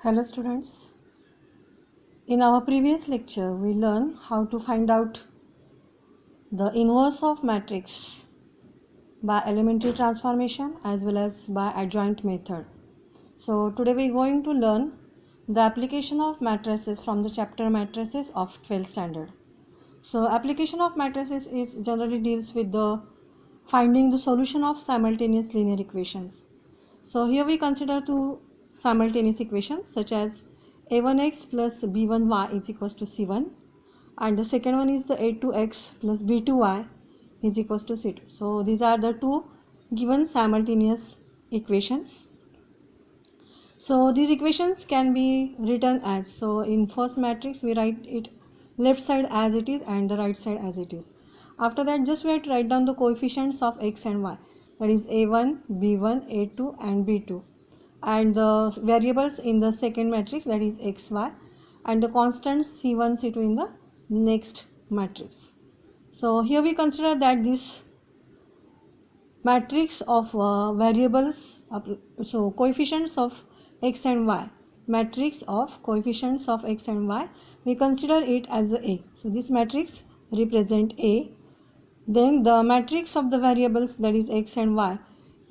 Hello students, in our previous lecture we learned how to find out the inverse of matrix by elementary transformation as well as by adjoint method. So today we are going to learn the application of matrices from the chapter matrices of 12th standard. So application of matrices is generally deals with the finding the solution of simultaneous linear equations. So here we consider two simultaneous equations such as a1x plus b1y is equals to c1, and the second one is the a2x plus b2y is equals to c2. So these are the two given simultaneous equations. So these equations can be written as, so in first matrix we write it left side as it is and the right side as it is. After that just we have to write down the coefficients of x and y, that is a1, b1, a2 and b2, and the variables in the second matrix, that is x, y, and the constants c1, c2 in the next matrix. So here we consider that this matrix of variables, so coefficients of x and y, matrix of coefficients of x and y, we consider it as a. So this matrix represent a. Then the matrix of the variables, that is x and y,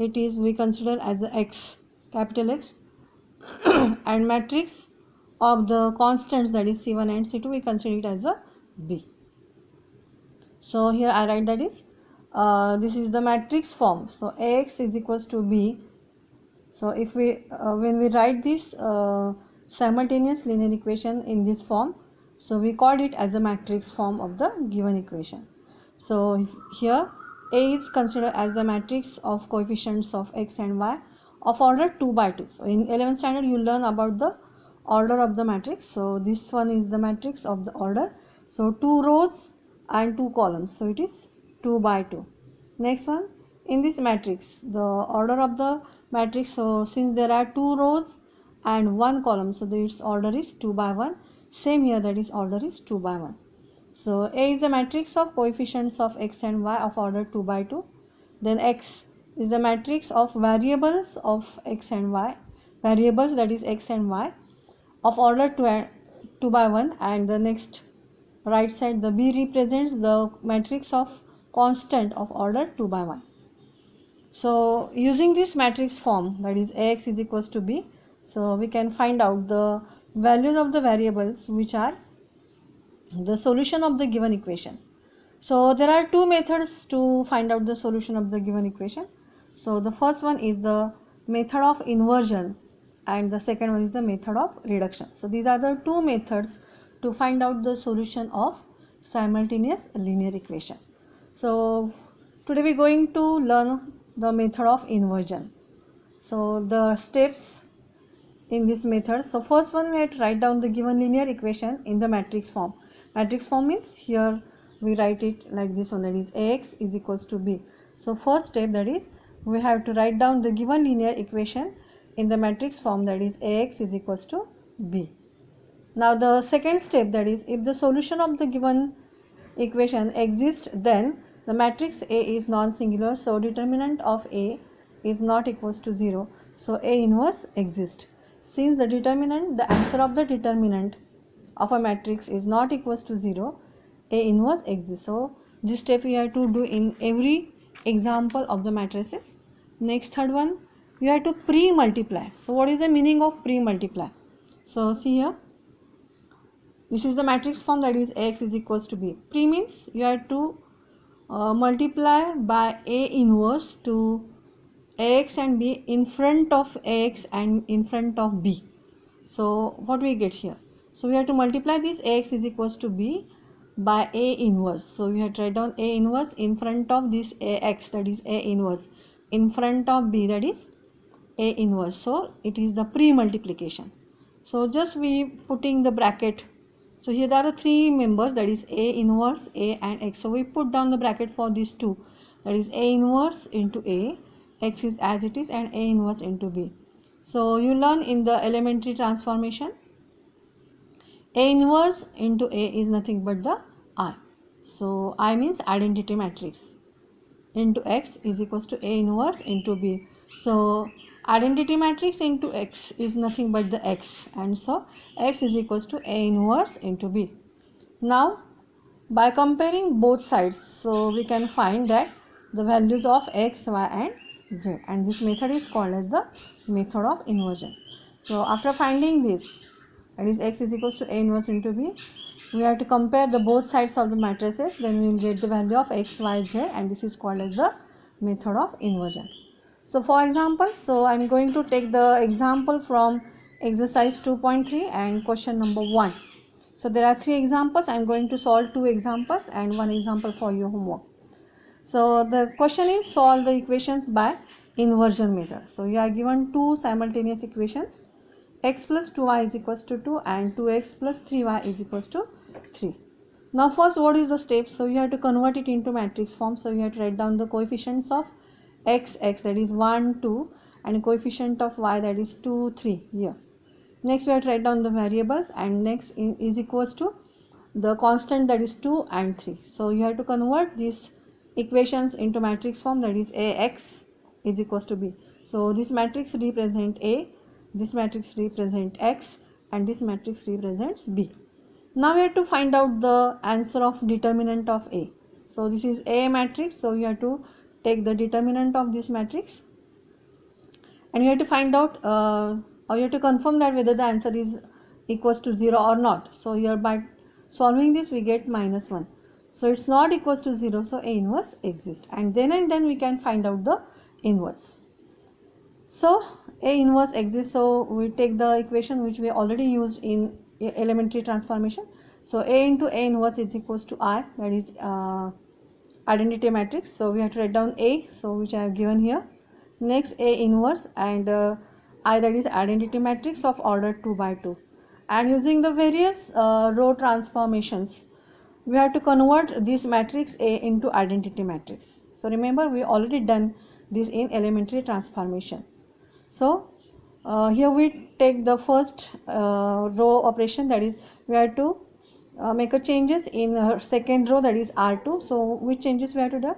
it is we consider as a x, capital X, and matrix of the constants, that is c1 and c2, we consider it as a b. So here I write that is this is the matrix form. So ax is equals to b. So if we when we write this simultaneous linear equation in this form, so we called it as a matrix form of the given equation. So here A is considered as the matrix of coefficients of x and y of order 2 by 2. So in 11th standard you learn about the order of the matrix. So this one is the matrix of the order. So 2 rows and 2 columns. So it is 2 by 2. Next one, in this matrix, the order of the matrix, so since there are 2 rows and 1 column, so its order is 2 by 1. Same here, that is order is 2 by 1. So A is the matrix of coefficients of x and y of order 2 by 2. Then X is the matrix of variables of x and y, variables, that is x and y, of order 2 by 1. And the next right side, the B represents the matrix of constant of order 2 by 1. So using this matrix form, that is Ax is equals to B, so we can find out the values of the variables which are the solution of the given equation. So there are two methods to find out the solution of the given equation. So the first one is the method of inversion and the second one is the method of reduction. So these are the two methods to find out the solution of simultaneous linear equation. So today we are going to learn the method of inversion. So the steps in this method. So first one, we have to write down the given linear equation in the matrix form. Matrix form means here we write it like this one, that is Ax is equals to B. So first step, that is we have to write down the given linear equation in the matrix form, that is Ax is equals to B. Now the second step, that is if the solution of the given equation exists, then the matrix A is non-singular, so determinant of A is not equals to 0, so A inverse exists. Since the determinant, the answer of the determinant of a matrix is not equals to 0, A inverse exists. So this step we have to do in every example of the matrices. Next, third one, we have to pre-multiply. So what is the meaning of pre-multiply? So see here, this is the matrix form, that is Ax is equals to B. Pre means you have to multiply by A inverse to Ax and B in front of Ax and in front of B. So what we get here? So we have to multiply this Ax is equals to B by A inverse. So we have to write down A inverse in front of this Ax, that is A inverse, in front of B, that is A inverse. So it is the pre-multiplication. So just we putting the bracket. So here there are three members, that is A inverse, A and X. So we put down the bracket for these two, that is A inverse into A, X is as it is, and A inverse into B. So you learn in the elementary transformation, A inverse into A is nothing but the I. So I means identity matrix into X is equals to A inverse into B. So identity matrix into X is nothing but the X, and so X is equals to A inverse into B. Now by comparing both sides, so we can find that the values of X, Y and Z, and this method is called as the method of inversion. So after finding this, that is X is equals to A inverse into B, we have to compare the both sides of the matrices, then we will get the value of X, Y, Z, and this is called as the method of inversion. So for example, so I am going to take the example from exercise 2.3 and question number 1. So there are 3 examples. I am going to solve 2 examples and 1 example for your homework. So the question is solve the equations by inversion method. So you are given 2 simultaneous equations, x plus 2y is equals to 2 and 2x plus 3y is equals to 3. Now first, what is the step? So you have to convert it into matrix form. So you have to write down the coefficients of x, that is 1, 2, and coefficient of y, that is 2, 3 here. Next we have to write down the variables, and next is equals to the constant, that is 2 and 3. So you have to convert these equations into matrix form, that is Ax is equals to B. So this matrix represent A, this matrix represent X, and this matrix represents B. Now we have to find out the answer of determinant of A. So this is A matrix, so you have to take the determinant of this matrix, and you have to find out or you have to confirm that whether the answer is equals to 0 or not. So here by solving this we get -1. So it's not equals to 0, so A inverse exists, and then we can find out the inverse. So A inverse exists, so we take the equation which we already used in elementary transformation. So A into A inverse is equals to I, that is identity matrix. So we have to write down A, so which I have given here. Next A inverse and I, that is identity matrix of order 2 by 2, and using the various row transformations we have to convert this matrix A into identity matrix. So remember, we already done this in elementary transformation. So here we take the first row operation, that is we have to make a changes in second row, that is R2. So which changes we have to do?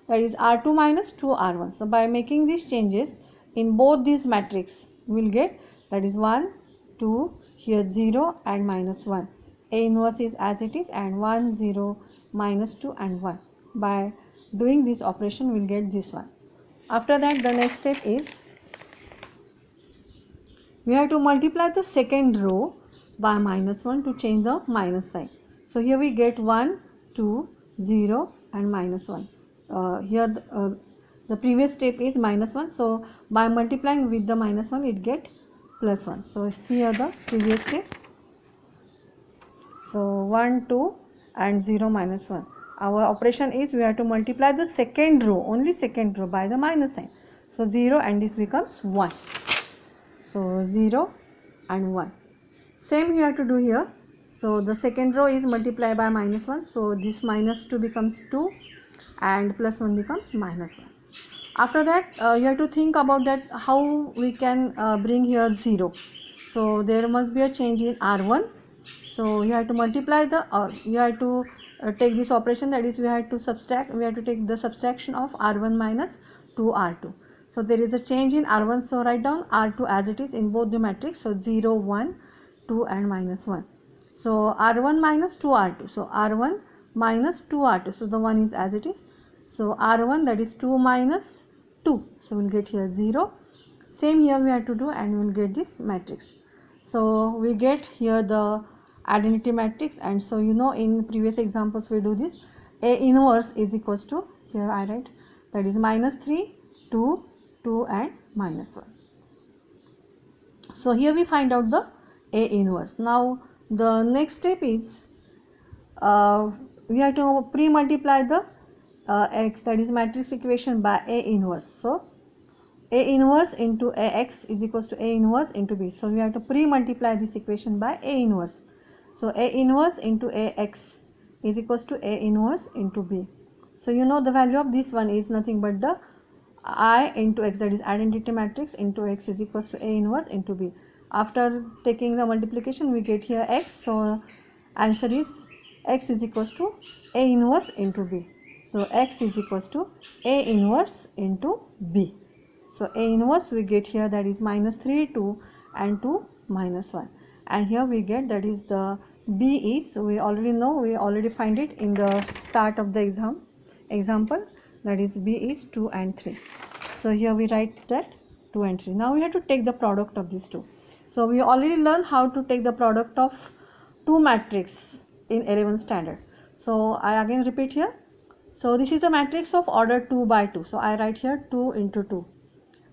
That is R2 minus 2R1. So by making these changes in both these matrix we will get, that is 1, 2, here 0 and -1. A inverse is as it is, and 1, 0, -2 and 1. By doing this operation we will get this one. After that, the next step is we have to multiply the second row by -1 to change the minus sign. So here we get 1, 2, 0 and -1. Here the previous step is -1, so by multiplying with the -1 it get +1. So here the previous step. So 1, 2 and 0 -1. Our operation is we have to multiply the second row, only second row, by the minus sign. So 0 and this becomes 1. So 0 and 1. Same you have to do here. So the second row is multiplied by -1. So this -2 becomes 2 and +1 becomes -1. After that you have to think about that how we can bring here 0. So there must be a change in R1. So you have to multiply the, or you have to take this operation, that is we have to subtract, we have to take the subtraction of R1 minus 2R2. So there is a change in R1, so write down R2 as it is in both the matrix. So 0, 1, 2 and -1. So R1 minus 2R2. So R1 minus 2R2. So the 1 is as it is. So R1, that is 2 minus 2. So we will get here 0. Same here we have to do, and we will get this matrix. So we get here the identity matrix, and so you know in previous examples we do this. A inverse is equals to, here I write, that is -3, 2, 2 and -1. So here we find out the A inverse. Now the next step is we have to pre-multiply the x, that is matrix equation, by A inverse. So A inverse into Ax is equals to A inverse into B. So we have to pre-multiply this equation by A inverse. So A inverse into Ax is equals to A inverse into B. So you know the value of this one is nothing but the I into X, that is identity matrix into X is equals to A inverse into B. After taking the multiplication we get here X. So answer is X is equals to A inverse into B. So X is equals to A inverse into B. So A inverse we get here, that is minus 3, 2 and 2 minus 1. And here we get, that is the B is, we already know, we already find it in the start of the example, that is B is 2 and 3. So here we write that 2 and 3. Now we have to take the product of these two. So we already learned how to take the product of two matrix in 11th standard. So I again repeat here. So this is a matrix of order 2 by 2. So I write here 2 into 2.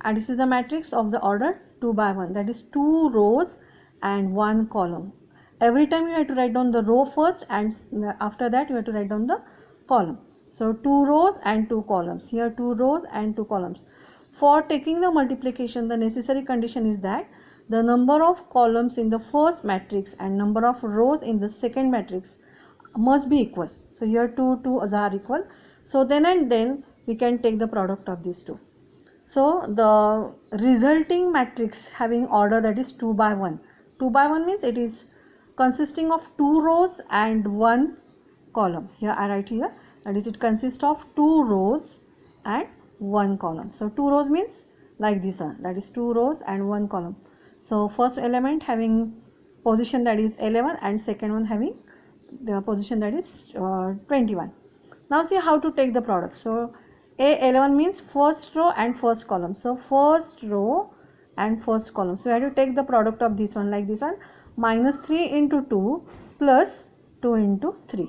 And this is the matrix of the order 2 by 1. That is 2 rows and 1 column. Every time you have to write down the row first, and after that you have to write down the column. So 2 rows and 2 columns. Here 2 rows and 2 columns. For taking the multiplication, the necessary condition is that the number of columns in the first matrix and number of rows in the second matrix must be equal. So here 2 are equal. So then and then we can take the product of these two. So the resulting matrix having order, that is 2 by 1. 2 by 1 means it is consisting of 2 rows and 1 column. Here I write here, that is it consists of 2 rows and 1 column. So 2 rows means like this one, that is 2 rows and 1 column. So first element having position, that is 11, and second one having the position, that is 21. Now see how to take the product. So A11 means first row and first column. So first row and first column. So we have to take the product of this one, like this one, minus 3 into 2 plus 2 into 3.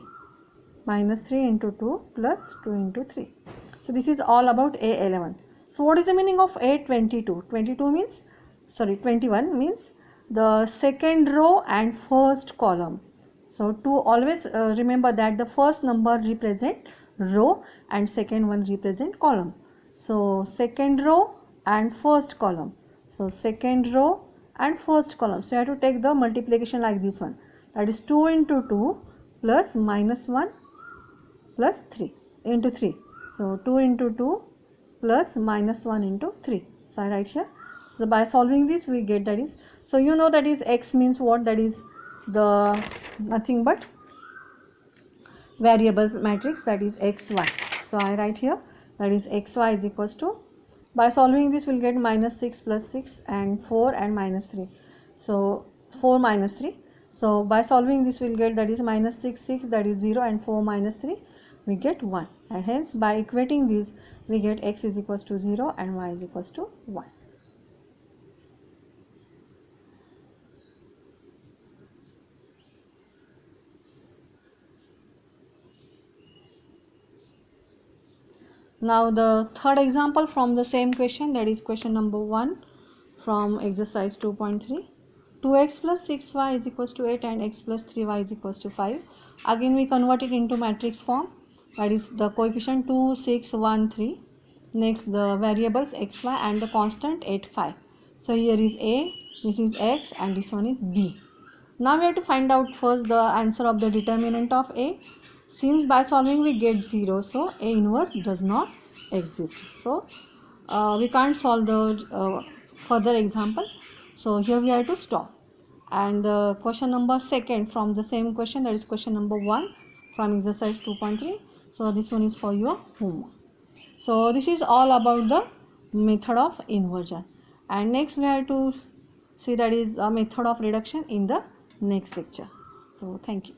Minus 3 into 2 plus 2 into 3. So this is all about A11. So what is the meaning of A22? 22 means, sorry, 21 means the second row and first column. So to always remember that the first number represent row and second one represent column. So second row and first column. So second row and first column. So you have to take the multiplication like this one. That is 2 into 2 plus minus 1 plus 3 into 3. So 2 into 2 plus minus 1 into 3. So I write here. So by solving this we get, that is, so you know that is x means what, that is the nothing but variables matrix, that is xy. So I write here, that is xy is equals to, by solving this we will get minus 6 plus 6 and 4 and minus 3. So 4 minus 3. So by solving this we will get, that is minus 6 6, that is 0, and 4 minus 3 we get 1. And hence by equating these we get x is equals to 0 and y is equals to 1. Now the third example from the same question, that is question number 1 from exercise 2.3. 2x plus 6y is equals to 8 and x plus 3y is equals to 5. Again we convert it into matrix form, that is the coefficient 2, 6, 1, 3. Next the variables x, y and the constant 8, 5. So here is A, this is x and this one is B. Now we have to find out first the answer of the determinant of A. Since by solving we get 0, so A inverse does not exist. So we can't solve the further example. So here we have to stop. And question number second from the same question, that is question number 1 from exercise 2.3. So this one is for your homework. So this is all about the method of inversion. And next we have to see, that is a method of reduction in the next lecture. So thank you.